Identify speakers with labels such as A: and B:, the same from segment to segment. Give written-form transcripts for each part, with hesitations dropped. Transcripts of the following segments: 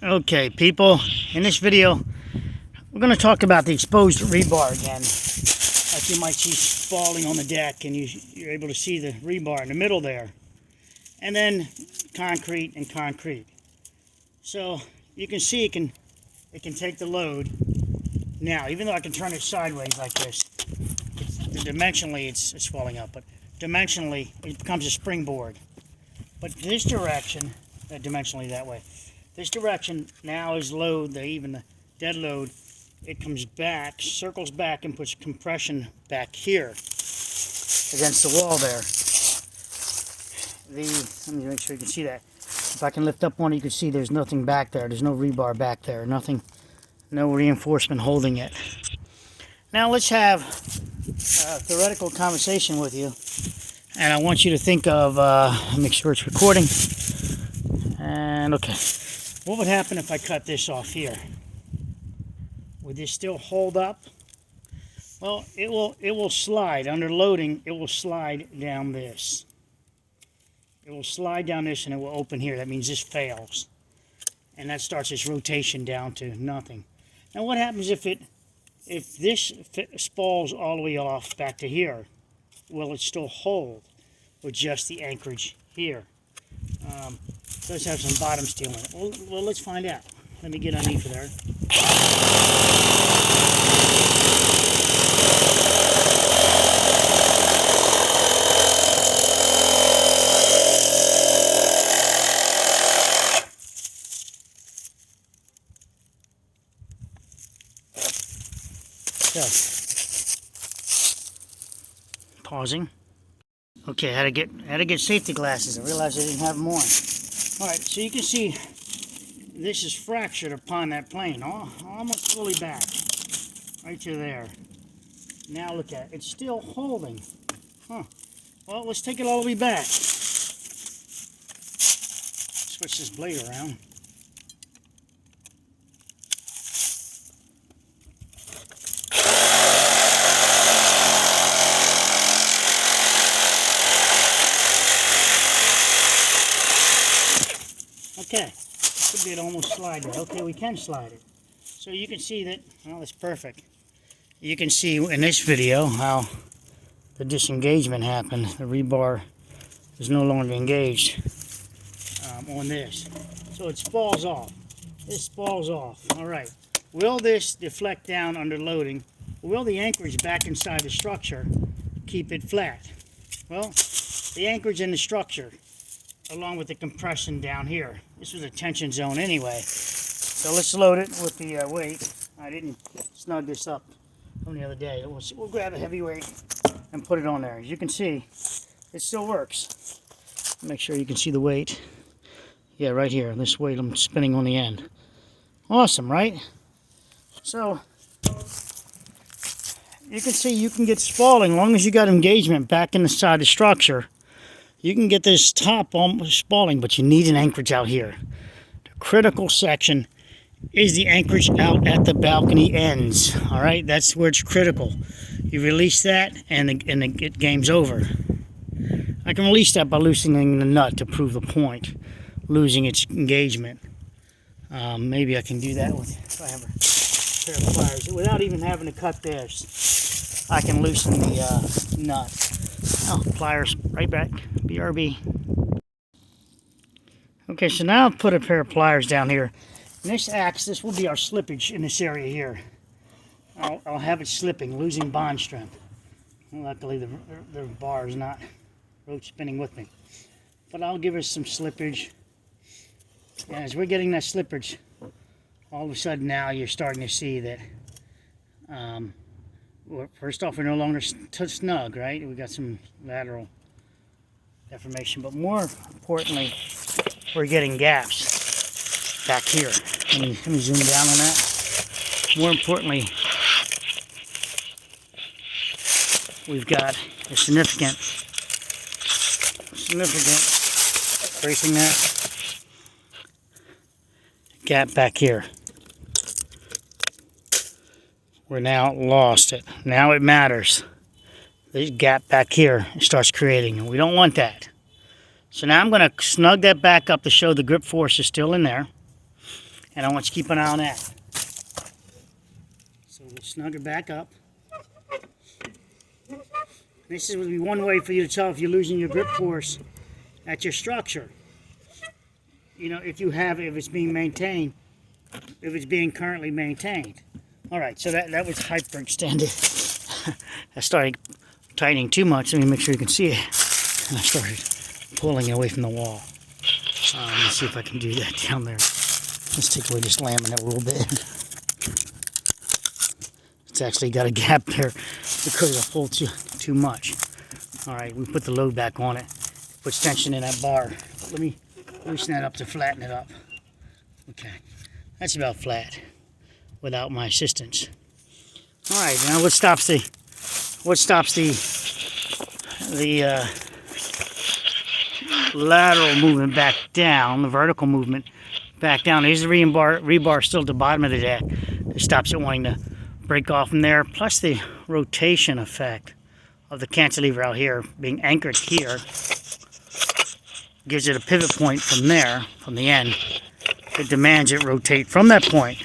A: Okay, people, in this video, we're going to talk about the exposed rebar again. Like you might see falling on the deck, and you're able to see the rebar in the middle there. And then concrete and concrete. So you can see it can take the load. Now, even though I can turn it sideways like this, dimensionally it's falling up, but dimensionally it becomes a springboard. But this direction, dimensionally that way, this direction now is load, even the dead load, it comes back, circles back and puts compression back here against the wall there. Let me make sure you can see that. If I can lift up one, you can see there's nothing back there. There's no rebar back there. Nothing, no reinforcement holding it. Now let's have a theoretical conversation with you. And I want you to think of, make sure it's recording. And okay. What would happen if I cut this off here? Would this still hold up? Well, it will slide. Under loading, it will slide down this. It will slide down this and it will open here. That means this fails. And that starts its rotation down to nothing. Now what happens if this spalls all the way off back to here? Will it still hold with just the anchorage here? Does have some bottom steel in it. Well, let's find out. Let me get underneath there. So, pausing. Okay, had to get safety glasses. I realized I didn't have them on. All right, so you can see this is fractured upon that plane, almost fully back, right to there. Now look at it; it's still holding. Huh? Well, let's take it all the way back. Switch this blade around. Okay, should be able to almost slide there. Okay, we can slide it. So you can see that, well, it's perfect. You can see in this video how the disengagement happened. The rebar is no longer engaged on this. So it falls off. This falls off. All right. Will this deflect down under loading? Will the anchorage back inside the structure keep it flat? Well, the anchorage in the structure, along with the compression down here. This was a tension zone anyway. So let's load it with the weight. I didn't snug this up from the other day. We'll grab a heavy weight and put it on there. As you can see, it still works. Make sure you can see the weight. Yeah, right here. This weight I'm spinning on the end. Awesome, right? So you can see you can get spalling as long as you got engagement back in the side of the structure. You can get this top almost spalling, but you need an anchorage out here. The critical section is the anchorage out at the balcony ends. All right, that's where it's critical. You release that, and the game's over. I can release that by loosening the nut to prove the point, losing its engagement. Maybe I can do that if I have a pair of pliers without even having to cut this. I can loosen the nut. Oh, pliers, right back. BRB. Okay, so now I'll put a pair of pliers down here. And this will be our slippage in this area here. I'll have it slipping, losing bond strength. Luckily, the bar is not road spinning with me. But I'll give us some slippage. And as we're getting that slippage, all of a sudden now you're starting to see that first off, we're no longer snug, right? We got some lateral deformation, but more importantly, we're getting gaps back here. Let me zoom down on that. More importantly, we've got a significant tracing that gap back here. We're now lost it. Now it matters. This gap back here starts creating, and we don't want that. So now I'm going to snug that back up to show the grip force is still in there. And I want you to keep an eye on that. So we'll snug it back up. This would be one way for you to tell if you're losing your grip force at your structure. You know, if it's being maintained, if it's being currently maintained. All right, so that was hyperextended. I started tightening too much. Let me make sure you can see it. And I started pulling it away from the wall. Let me see if I can do that down there. Let's take away this laminate a little bit. It's actually got a gap there because I pulled too much. All right, we put the load back on it. Puts tension in that bar. Let me loosen that up to flatten it up. Okay, that's about flat without my assistance. All right, now what stops the lateral movement back down, the vertical movement back down? There's the rebar still at the bottom of the deck. It stops it wanting to break off from there, plus the rotation effect of the cantilever out here being anchored here gives it a pivot point from there, from the end. It demands it rotate from that point,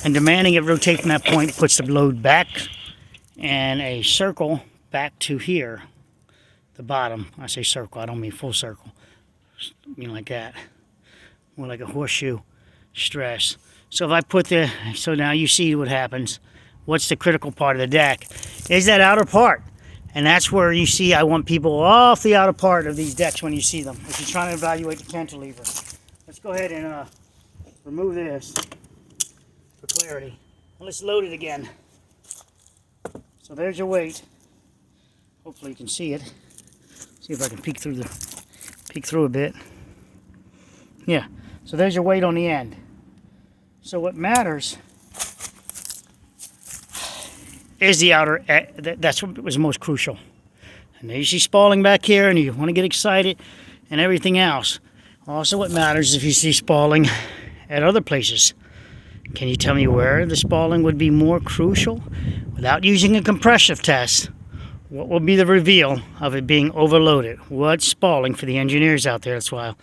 A: and demanding it rotate from that point puts the load back and a circle back to here, the bottom. I say circle, I don't mean full circle. I mean like that, more like a horseshoe stress. So if I put so now you see what happens. What's the critical part of the deck? Is that outer part. And that's where you see I want people off the outer part of these decks when you see them, if you're trying to evaluate the cantilever. Let's go ahead and remove this for clarity. And let's load it again. So there's your weight. Hopefully you can see it. See if I can peek through a bit. Yeah, so there's your weight on the end. So what matters is the outer, that's what was most crucial. And there you see spalling back here, and you want to get excited and everything else. Also what matters is if you see spalling at other places. Can you tell me where the spalling would be more crucial? Without using a compressive test, what will be the reveal of it being overloaded? What's spalling for the engineers out there? That's why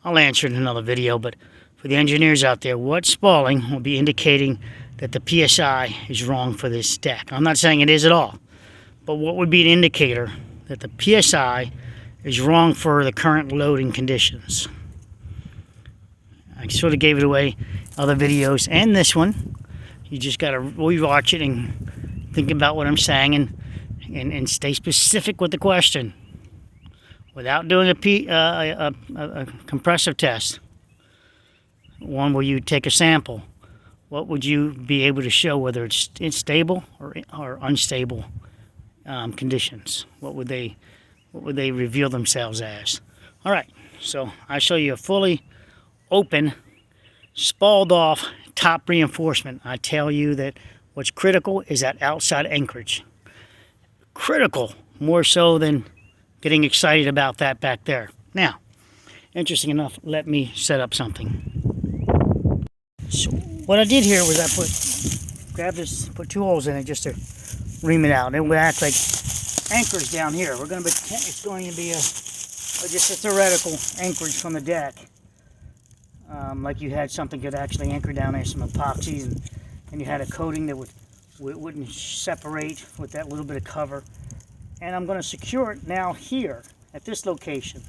A: I'll answer it in another video, but for the engineers out there, what spalling will be indicating that the PSI is wrong for this deck? I'm not saying it is at all, but what would be an indicator that the PSI is wrong for the current loading conditions? I sort of gave it away other videos and this one. You just got to rewatch it and think about what I'm saying and stay specific with the question without doing a compressive test. One where you take a sample. What would you be able to show, whether it's stable or unstable conditions? What would they reveal themselves as? All right, so I show you a fully open, spalled off top reinforcement. I tell you that what's critical is that outside anchorage. Critical, more so than getting excited about that back there. Now, interesting enough, let me set up something. So what I did here was put 2 holes in it just to ream it out. It would act like anchors down here. It's going to be just a theoretical anchorage from the deck. Like you had something that actually anchor down there, some epoxies, and you had a coating that wouldn't separate with that little bit of cover. And I'm going to secure it now here at this location.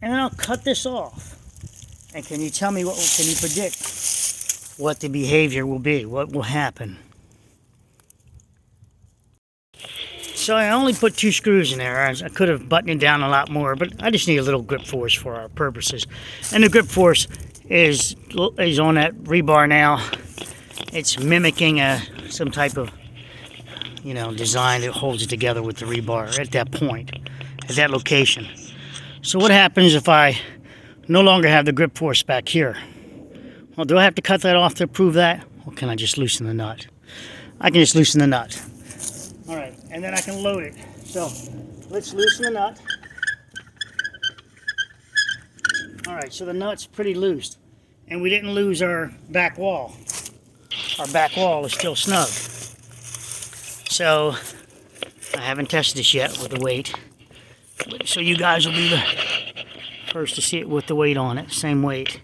A: And then I'll cut this off. And can you tell me can you predict what the behavior will be? What will happen? So I only put 2 screws in there. I could have buttoned it down a lot more, but I just need a little grip force for our purposes. And the grip force is on that rebar now. It's mimicking some type of, design that holds it together with the rebar at that point, at that location. So what happens if I no longer have the grip force back here? Well, do I have to cut that off to prove that? Or can I just loosen the nut? I can just loosen the nut. All right, and then I can load it. So let's loosen the nut. All right, so the nut's pretty loose. And we didn't lose our back wall. Our back wall is still snug. So I haven't tested this yet with the weight. So you guys will be the first to see it with the weight on it, same weight.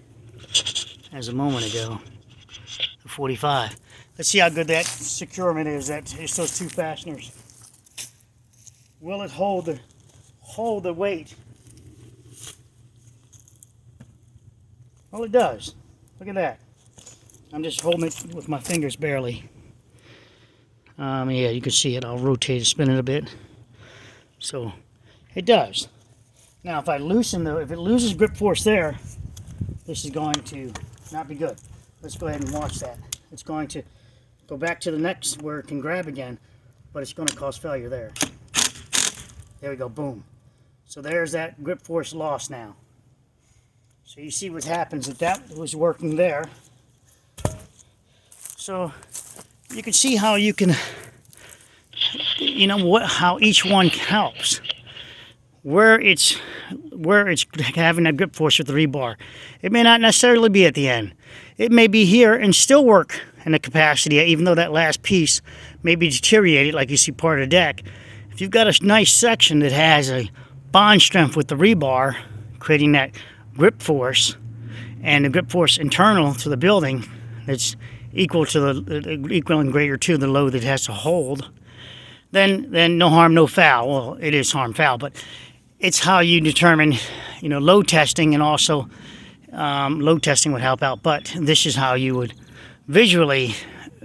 A: as a moment ago. 45. Let's see how good that securement is. It's those two fasteners. Will it hold the weight? Well, it does. Look at that. I'm just holding it with my fingers barely. Yeah, you can see it. I'll rotate it, spin it a bit. So it does. Now, if I loosen if it loses grip force there, this is going to not be good. Let's go ahead and watch that. It's going to go back to the next where it can grab again, but it's going to cause failure there. There we go, boom. So there's that grip force loss now. So you see what happens if that was working there. So you can see how you can, how each one helps. Where it's having that grip force with the rebar. It may not necessarily be at the end. It may be here and still work in the capacity, even though that last piece may be deteriorated, like you see part of the deck. If you've got a nice section that has a bond strength with the rebar, creating that grip force, and the grip force internal to the building that's equal and greater to the load that it has to hold, then no harm, no foul. Well, it is harm, foul, but it's how you determine, load testing, and also load testing would help out. But this is how you would visually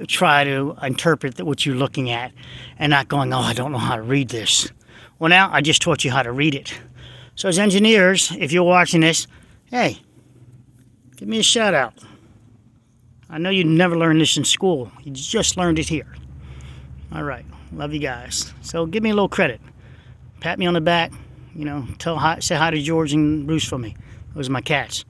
A: try to interpret what you're looking at, and not going, oh, I don't know how to read this. Well, now I just taught you how to read it. So as engineers, if you're watching this, hey, give me a shout out. I know you never learned this in school. You just learned it here. All right. Love you guys. So give me a little credit. Pat me on the back. Say hi to George and Bruce for me. Those are my cats.